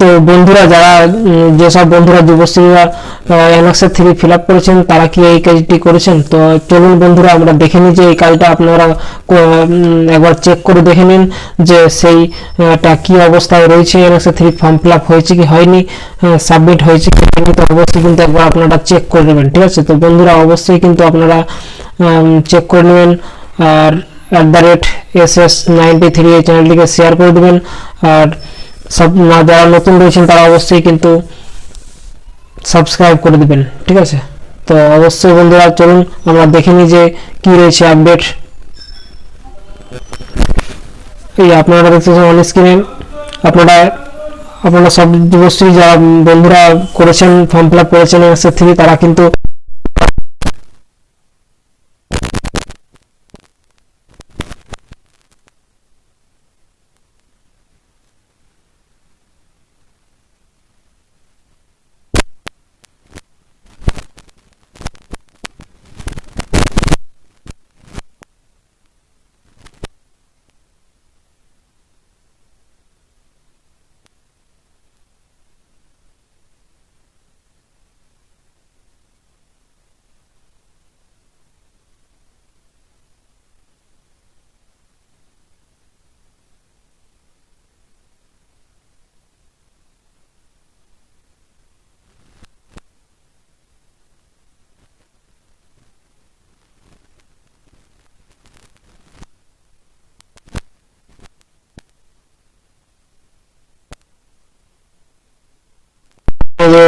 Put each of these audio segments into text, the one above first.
তো বন্ধুরা যারা যেসব বন্ধুরা যুবশ্রীরা অ্যানেক্সার 3 ফিল আপ করেছেন তারা কি এই কাজটি করেছেন? তো চলুন বন্ধুরা আমরা দেখে নিই যে এই কাজটা আপনারা একবার চেক করে দেখে নিন যে সেইটা কি অবস্থায় রয়েছে, অ্যানেক্সার 3 ফর্ম ফিল আপ হয়েছে কি হয়নি, সাবমিট হয়েছে কি হয়নি। তো অবশ্যই কিন্তু একবার আপনারা চেক করে নেবেন, ঠিক আছে? তো বন্ধুরা অবশ্যই কিন্তু আপনারা চেক করে নেবেন আর @SS93 এই চ্যানেলটিকে শেয়ার করে দেবেন। আর সব না যারা নতুন রয়েছেন তারা অবশ্যই কিন্তু সাবস্ক্রাইব করে দিবেন, ঠিক আছে? তো অবশ্যই বন্ধুরা চলুন আমরা দেখে নিই যে কি রয়েছে আপডেট। এই আপনারা দেখতেছেন অন স্ক্রিনে আপনারা সব যুবশ্রী যারা বন্ধুরা করেছেন ফর্ম ফিল আপ করেছেন অ্যানেক্সার 3 তারা কিন্তু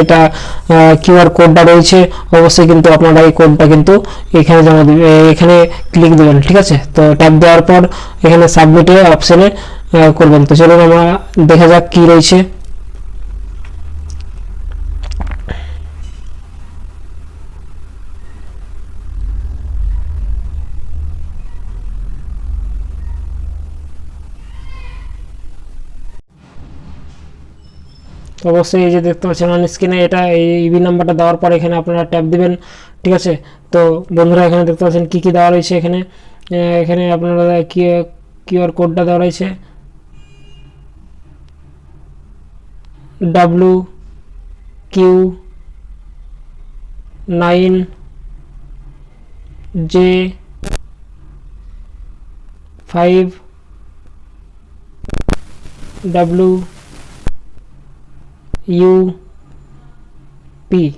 এটা কিউআর কোডটা রয়েছে, অবশ্যই কিন্তু আপনারা এই কোডটা কিন্তু এখানে জমা দিবেন, এখানে ক্লিক দিবেন, ঠিক আছে? তো ট্যাপ দেওয়ার পর এখানে সাবমিটে অপশনে করবেন। তো চলুন আমরা দেখা যাক কি রয়েছে। তো অবশ্যই এই যে দেখতে পাচ্ছেন অন স্ক্রিনে এটা এই ইবি নাম্বারটা দেওয়ার পর এখানে আপনারা ট্যাপ দিবেন, ঠিক আছে? তো বন্ধুরা এখানে দেখতে পাচ্ছেন কি কি দেওয়া রয়েছে। এখানে আপনারা কিউআর কোডটা দেওয়া রয়েছে WQ9J5WP।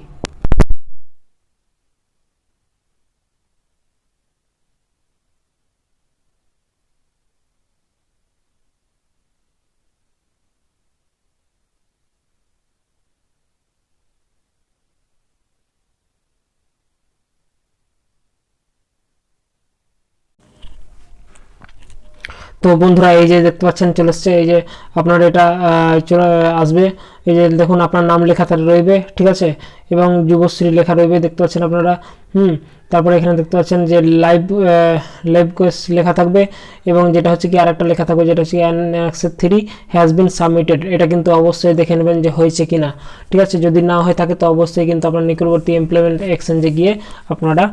তো বন্ধুরা এই যে দেখতে পাচ্ছেন চলে এসছে, এই যে আপনার এটা চলে আসবে। এই যে দেখুন আপনার নাম লেখা রইবে, ঠিক আছে? এবং যুবশ্রী লেখা রইবে, দেখতে পাচ্ছেন আপনারা। তারপরে এখানে দেখতে পাচ্ছেন যে লাইভ কোর্স লেখা থাকবে এবং যেটা হচ্ছে কি আরেকটা লেখা থাকবে যেটা হচ্ছে অ্যানেক্সার 3 হ্যাজ বিন সাবমিটেড। এটা কিন্তু অবশ্যই দেখে নেবেন যে হয়েছে কিনা, ঠিক আছে? যদি না হয়ে থাকে তো অবশ্যই কিন্তু আপনার নিকটবর্তী এমপ্লয়মেন্ট এক্সচেঞ্জে গিয়ে আপনারা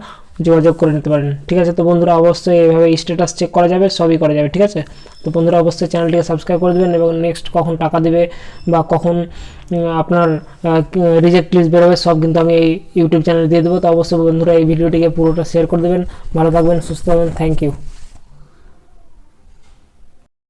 যোগাযোগ করে নিতে পারেন, ঠিক আছে? তো বন্ধুরা অবশ্যই এইভাবে স্ট্যাটাস চেক করা যাবে, সবই করা যাবে, ঠিক আছে? তো বন্ধুরা অবশ্যই চ্যানেলটিকে সাবস্ক্রাইব করে দেবেন এবং নেক্সট কখন টাকা দেবে বা কখন আপনার রিজেক্ট লিস্ট বেরোবে সব কিন্তু আমি এই ইউটিউব চ্যানেলে দিয়ে দেবো। তো অবশ্যই বন্ধুরা এই ভিডিওটিকে পুরোটা শেয়ার করে দেবেন। ভালো থাকবেন, সুস্থ থাকবেন, থ্যাংক ইউ।